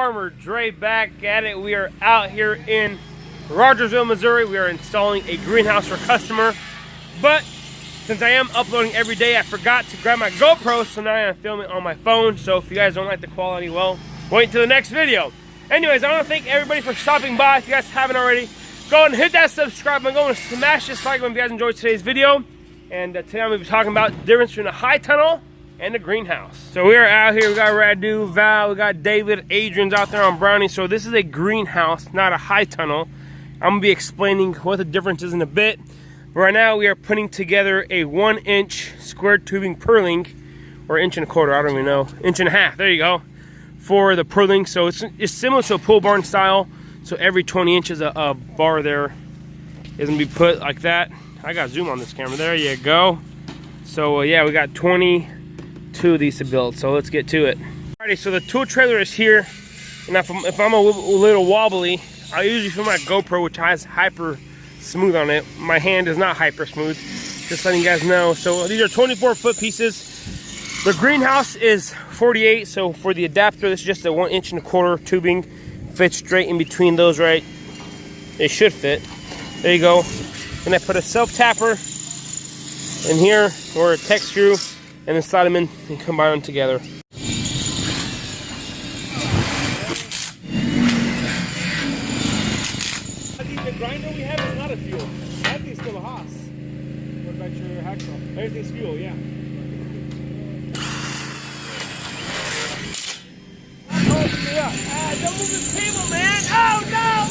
Farmer Dre back at it. We are out here in Rogersville, Missouri. We are installing a greenhouse for a customer. But since I am uploading every day, I forgot to grab my GoPro, so now I'm filming on my phone. So if you guys don't like the quality, well, wait until the next video. Anyways, I want to thank everybody for stopping by. If you guys haven't already, go ahead and hit that subscribe button. Go and smash this like button if you guys enjoyed today's video. And today I'm going to be talking about the difference between a high tunnel and a greenhouse. So we are out here. We got Radu, Val, we got David, Adrian's out there on Brownie. So this is a greenhouse, not a high tunnel. I'm going to be explaining what the difference is in a bit. But right now we are putting together a 1-inch square tubing purling, or 1.25 inches, I don't even know, 1.5 inches, there you go, for the purling. So it's similar to a pole barn style. So every 20 inches a bar there is going to be put like that. I got zoom on this camera. There you go. So yeah, we got 22 of these to build. So let's get to it. Alrighty, so the tool trailer is here. And if I'm a little wobbly, I usually film my GoPro, which has hyper smooth on it. My hand is not hyper smooth. Just letting you guys know. So these are 24-foot pieces. The greenhouse is 48. So for the adapter, this is just a 1.25 inch tubing. Fits straight in between those, right? It should fit. There you go. And I put a self-tapper in here, or a tech screw, and then slide them in and combine them together. I think the grinder we have is not a fuel. I think it's still a Haas. What about your hacksaw? Everything's fuel, yeah. Don't move the table, man! Oh no!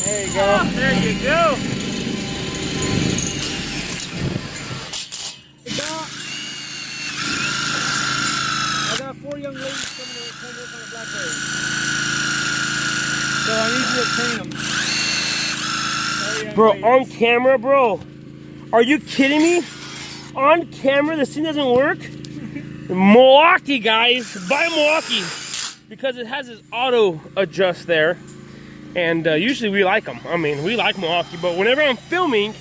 There you go. Oh, there you go. I got 4 young ladies coming to work on a Blackberry. So I need you to train them. Bro, on camera, bro. Are you kidding me? On camera, this thing doesn't work? Milwaukee, guys. Buy Milwaukee. Because it has this auto adjust there. And usually we like them. I mean, we like Milwaukee. But whenever I'm filming,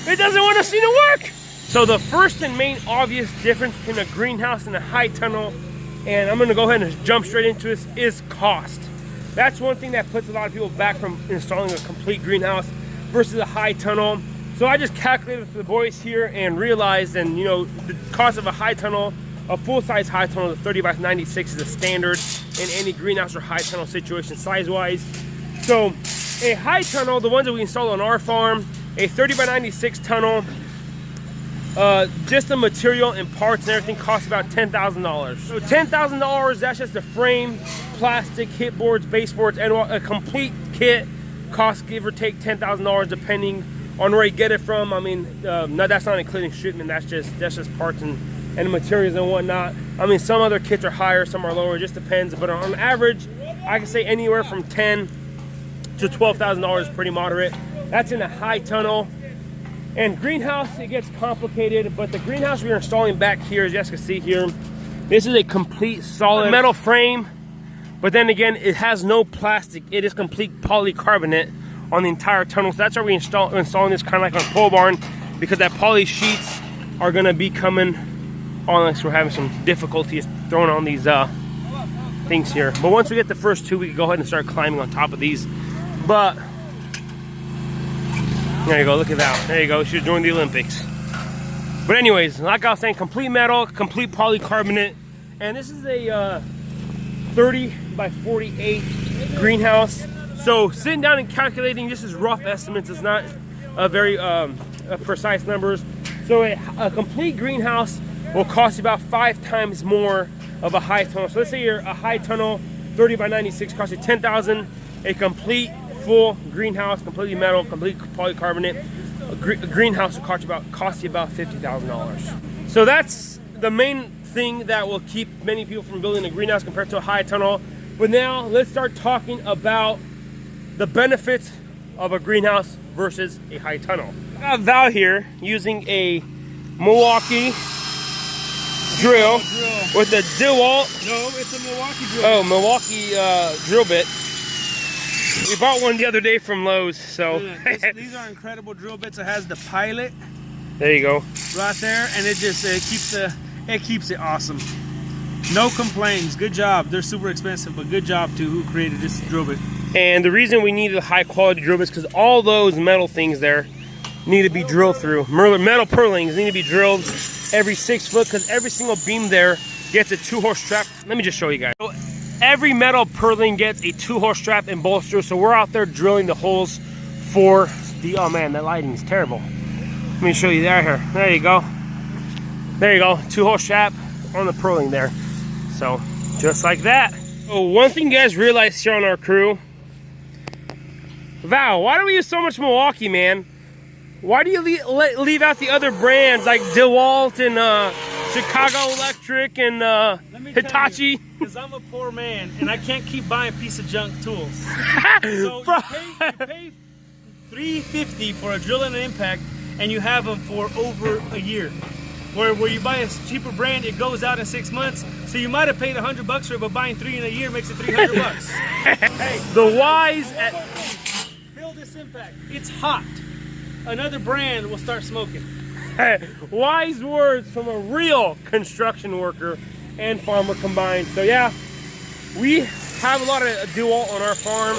it doesn't want to seem to work. So the first and main obvious difference between a greenhouse and a high tunnel, and I'm going to go ahead and jump straight into this, is cost. That's one thing that puts a lot of people back from installing a complete greenhouse versus a high tunnel. So I just calculated for the boys here and realized, and you know, the cost of a high tunnel, a full-size high tunnel, the 30 by 96 is a standard in any greenhouse or high tunnel situation size-wise. So a high tunnel, the ones that we install on our farm, a 30 by 96 tunnel, just the material and parts and everything costs about $10,000. So $10,000, that's just the frame, plastic, hit boards, baseboards, and a complete kit costs give or take $10,000 depending on where you get it from. I mean, no, that's not including shipment. That's just parts and materials and whatnot. I mean, some other kits are higher, some are lower. It just depends. But on average, I can say anywhere from $10,000 to $12,000 is pretty moderate. That's in a high tunnel. And greenhouse, it gets complicated, but the greenhouse we are installing back here, as you guys can see here, this is a complete solid metal frame, but then again, it has no plastic. It is complete polycarbonate on the entire tunnel. So that's why we installing this kind of like on a pole barn, because that poly sheets are gonna be coming on us. We're having some difficulties throwing on these things here. But once we get the first two, we can go ahead and start climbing on top of these. But there you go, look at that. There you go, should join the Olympics. But anyways, like I was saying, complete metal, complete polycarbonate. And this is a 30 by 48 greenhouse. So sitting down and calculating, this is rough estimates. It's not a very precise numbers. So a complete greenhouse will cost you about 5 times more of a high tunnel. So let's say you're a high tunnel, 30 by 96, costs you $10,000. A complete full greenhouse, completely metal, complete polycarbonate, a greenhouse will cost you about $50,000. So that's the main thing that will keep many people from building a greenhouse compared to a high tunnel. But now let's start talking about the benefits of a greenhouse versus a high tunnel. I got Val here using a Milwaukee drill with a DeWalt. No, it's a Milwaukee drill. Oh, Milwaukee drill bit. We bought one the other day from Lowe's, so. These are incredible drill bits. It has the pilot. There you go. Right there, and it keeps it awesome. No complaints. Good job. They're super expensive, but good job to who created this drill bit. And the reason we needed a high quality drill bit is because all those metal things there need to be drilled through. Metal purlins need to be drilled every 6 foot because every single beam there gets a 2-horse strap. Let me just show you guys. So every metal purlin gets a 2-horse strap and bolster. So we're out there drilling the holes for the, oh man, that lighting is terrible. Let me show you there here. There you go. There you go. 2-horse strap on the purlin there. So just like that. So one thing you guys realize here on our crew, Val, why do we use so much Milwaukee, man? Why do you leave out the other brands like DeWalt and Chicago Electric and Hitachi? Because I'm a poor man and I can't keep buying piece of junk tools. So you pay $350 for a drill and an impact, and you have them for over a year. Where you buy a cheaper brand, it goes out in 6 months. So you might have paid $100 for it, but buying 3 in a year makes it $300. Hey, the wise at feel this impact. It's hot. Another brand will start smoking. wise words from a real construction worker and farmer combined. So yeah, we have a lot of DeWalt on our farm,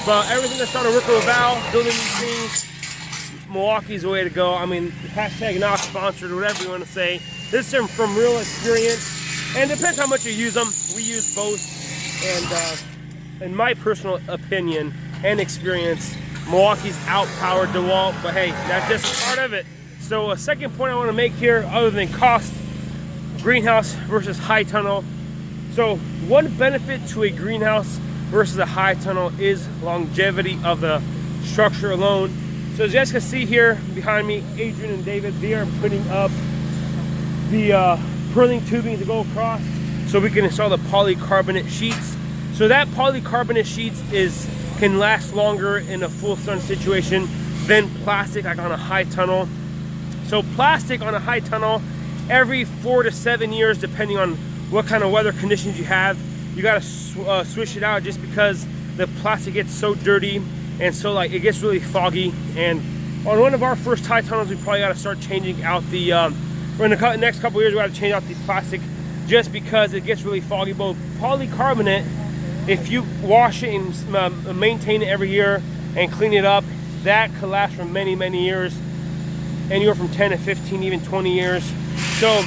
but everything that's started working with Val, building these things, Milwaukee's the way to go. I mean, hashtag not sponsored or whatever you want to say. This is from real experience, and it depends how much you use them. We use both, and in my personal opinion and experience, Milwaukee's outpowered DeWalt, but hey, that's just part of it. So a second point I want to make here, other than cost, greenhouse versus high tunnel. So one benefit to a greenhouse versus a high tunnel is longevity of the structure alone. So as you guys can see here behind me, Adrian and David, they are putting up the purling tubing to go across so we can install the polycarbonate sheets. So that polycarbonate sheets can last longer in a full sun situation than plastic like on a high tunnel. So plastic on a high tunnel, every 4 to 7 years, depending on what kind of weather conditions you have, you gotta switch it out just because the plastic gets so dirty and so like it gets really foggy. And on one of our first high tunnels, we probably gotta start changing out the, in the next couple years, we gotta change out the plastic just because it gets really foggy. But polycarbonate, if you wash it and maintain it every year and clean it up, that could last for many, many years, anywhere from 10 to 15, even 20 years. So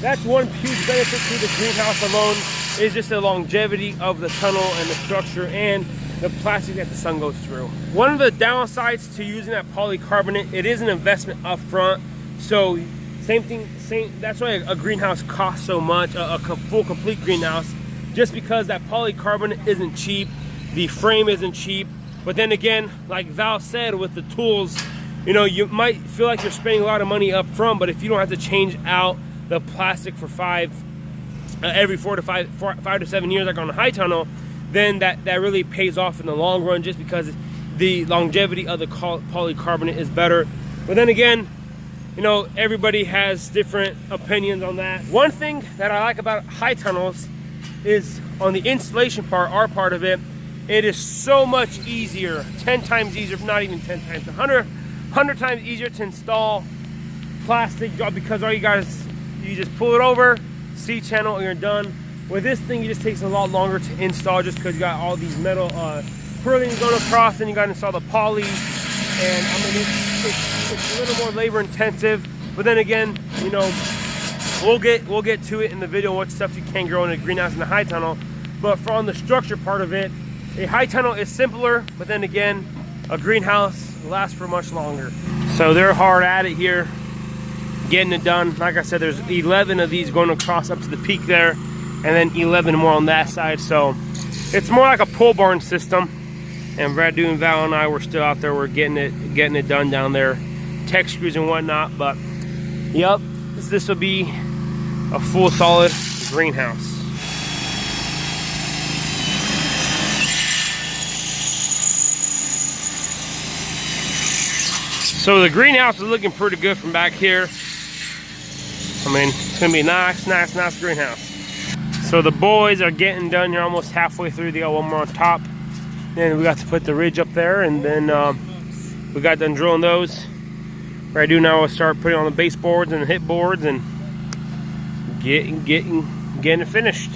that's one huge benefit to the greenhouse alone, is just the longevity of the tunnel and the structure and the plastic that the sun goes through. One of the downsides to using that polycarbonate, it is an investment up front. So that's why a greenhouse costs so much, a full complete greenhouse, just because that polycarbonate isn't cheap, the frame isn't cheap. But then again, like Val said, with the tools, you know, you might feel like you're spending a lot of money up front, but if you don't have to change out the plastic for every 4 to 7 years, like on a high tunnel, then that really pays off in the long run, just because the longevity of the polycarbonate is better. But then again, you know, everybody has different opinions on that. One thing that I like about high tunnels is on the installation part, our part of it, it is so much easier, 10 times easier, not even 10 times, 100 times easier to install plastic, because all you guys, you just pull it over, C-channel, and you're done. With this thing, it just takes a lot longer to install, just because you got all these metal purlins going across, and you got to install the poly, and I mean, it's a little more labor intensive. But then again, you know, we'll get to it in the video, what stuff you can grow in a greenhouse and a high tunnel. But for on the structure part of it, a high tunnel is simpler, but then again, a greenhouse lasts for much longer. So they're hard at it here, getting it done. Like I said, there's 11 of these going across up to the peak there, and then 11 more on that side. So it's more like a pole barn system. And Brad, and Val, and I, we're still out there. We're getting it done down there, tech screws and whatnot. But yep, this will be a full solid greenhouse. So the greenhouse is looking pretty good from back here. I mean, it's gonna be a nice greenhouse. So the boys are getting done here, almost halfway through. They got one more on top. Then we got to put the ridge up there, and then we got done drilling those. What I do now is start putting on the baseboards and the hip boards and getting getting it finished.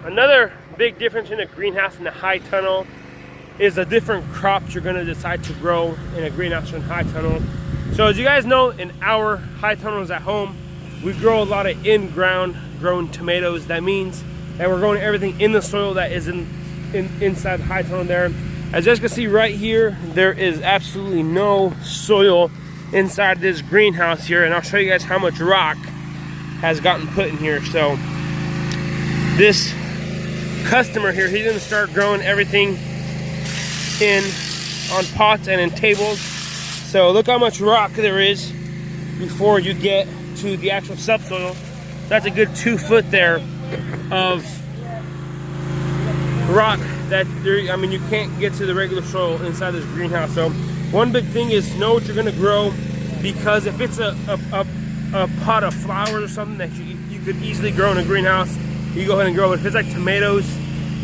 Another big difference in a greenhouse and a high tunnel is the different crops you're gonna decide to grow in a greenhouse and high tunnel. So as you guys know, in our high tunnels at home, we grow a lot of in-ground grown tomatoes. That means that we're growing everything in the soil that is inside the high tunnel there. As you guys can see right here, there is absolutely no soil inside this greenhouse here, and I'll show you guys how much rock has gotten put in here. So this customer here, he's gonna start growing everything on pots and in tables. So look how much rock there is before you get to the actual subsoil. That's a good 2 foot there of rock that there, I mean, you can't get to the regular soil inside this greenhouse. So one big thing is know what you're gonna grow, because if it's a pot of flowers or something that you could easily grow in a greenhouse, you go ahead and grow it. If it's like tomatoes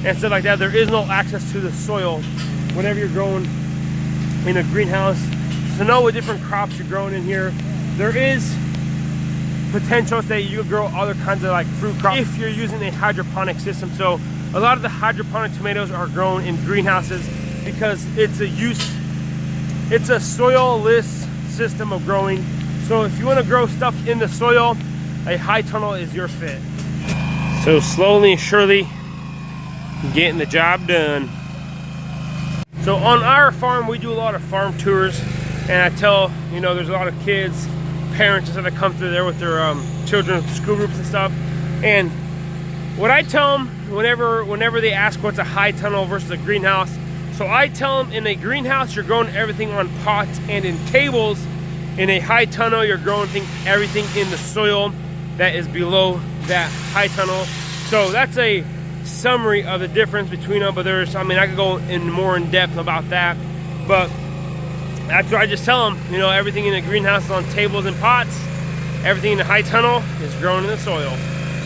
and stuff like that, there is no access to the soil whenever you're growing in a greenhouse. So know what different crops you're growing in here. There is potential that you could grow other kinds of like fruit crops if you're using a hydroponic system. So a lot of the hydroponic tomatoes are grown in greenhouses because it's a soil-less system of growing. So if you want to grow stuff in the soil, a high tunnel is your fit. So slowly and surely getting the job done. So on our farm, we do a lot of farm tours, and I tell, you know, there's a lot of kids, parents and stuff that come through there with their children's school groups and stuff. And what I tell them whenever they ask what's a high tunnel versus a greenhouse, so I tell them in a greenhouse you're growing everything on pots and in tables. In a high tunnel you're growing everything in the soil that is below that high tunnel. So that's a summary of the difference between them, but there's, I mean, I could go in more in depth about that, but after I just tell them, you know, everything in the greenhouse is on tables and pots, everything in the high tunnel is grown in the soil.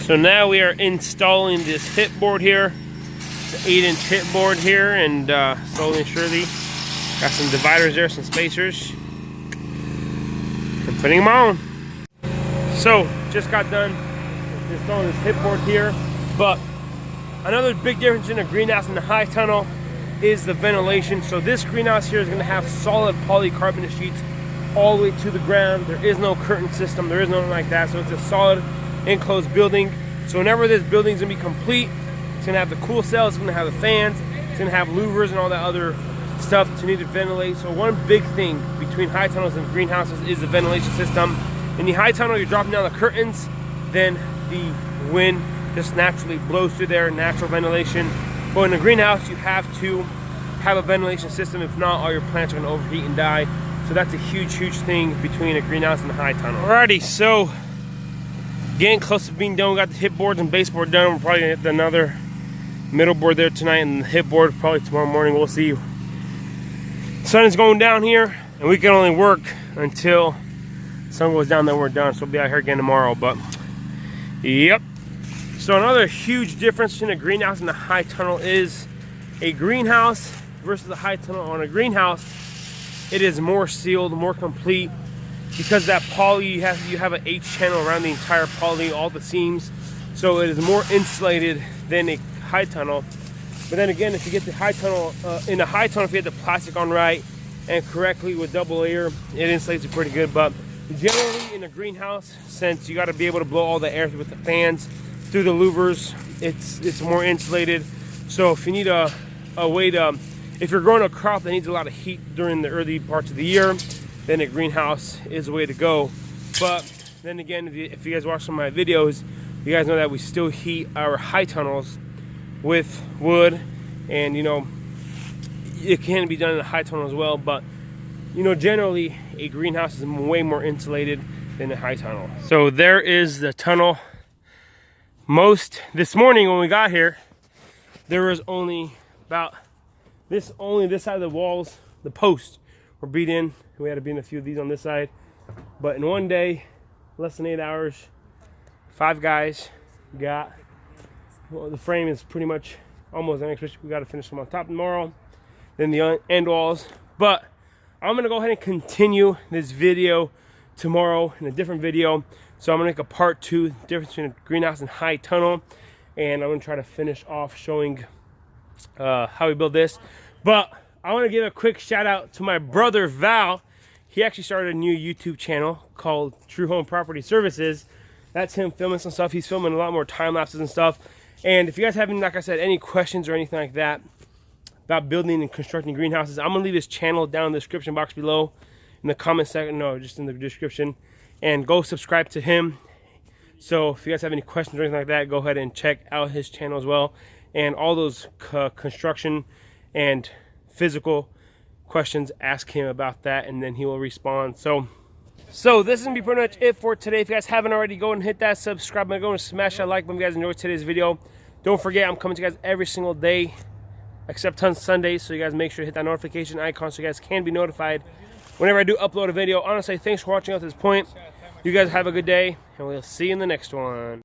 So now we are installing this hip board here. It's an 8-inch hip board here, and slowly and surely got some dividers there, some spacers, and putting them on. So just got done installing this hip board here, but another big difference in a greenhouse and a high tunnel is the ventilation. So this greenhouse here is going to have solid polycarbonate sheets all the way to the ground. There is no curtain system, there is nothing like that. So it's a solid enclosed building. So whenever this building is going to be complete, it's going to have the cool cells, it's going to have the fans, it's going to have louvers and all that other stuff to need to ventilate. So one big thing between high tunnels and greenhouses is the ventilation system. In the high tunnel, you're dropping down the curtains, then the wind just naturally blows through there, natural ventilation. But in a greenhouse, you have to have a ventilation system. If not, all your plants are going to overheat and die. So that's a huge thing between a greenhouse and a high tunnel. Alrighty, so getting close to being done. We got the hip boards and baseboard done. We're probably going to hit another middle board there tonight, and the hip board probably tomorrow morning. We'll see. Sun is going down here, and we can only work until sun goes down, then we're done. So we'll be out here again tomorrow. But yep. So another huge difference in a greenhouse and a high tunnel is a greenhouse versus a high tunnel. On a greenhouse, it is more sealed, more complete, because that poly, you have an H channel around the entire poly, all the seams. So it is more insulated than a high tunnel. But then again, if you get the high tunnel, in a high tunnel, if you get the plastic on right and correctly with double layer, it insulates it pretty good. But generally in a greenhouse, since you got to be able to blow all the air with the fans through the louvers, it's more insulated. So if you need a way to, if you're growing a crop that needs a lot of heat during the early parts of the year, then a greenhouse is the way to go. But then again, if you guys watch some of my videos, you guys know that we still heat our high tunnels with wood, and you know, it can be done in a high tunnel as well. But you know, generally a greenhouse is way more insulated than a high tunnel. So there is the tunnel. This morning when we got here, there was only about this side of the walls, the posts were beat in. We had to beat in a few of these on this side. But in one day, less than 8 hours, 5 guys got, well, the frame is pretty much almost finished. We got to finish them on top tomorrow, then the end walls. But I'm gonna go ahead and continue this video tomorrow in a different video So I'm gonna make a part 2, difference between a greenhouse and high tunnel, and I'm gonna try to finish off showing how we build this. But I want to give a quick shout out to my brother Val. He actually started a new YouTube channel called True Home Property Services. That's him filming some stuff. He's filming a lot more time lapses and stuff. And if you guys have any, like I said, any questions or anything like that about building and constructing greenhouses, I'm gonna leave his channel down in the description box below, in the comment section, no, just in the description, and go subscribe to him. So if you guys have any questions or anything like that, go ahead and check out his channel as well. And all those construction and physical questions, ask him about that, and then he will respond. So this is gonna be pretty much it for today. If you guys haven't already, go and hit that subscribe button, go and smash that like button if you guys enjoyed today's video. Don't forget, I'm coming to you guys every single day except on Sundays, so you guys make sure to hit that notification icon so you guys can be notified whenever I do upload a video. Honestly, thanks for watching up to this point. You guys have a good day, and we'll see you in the next one.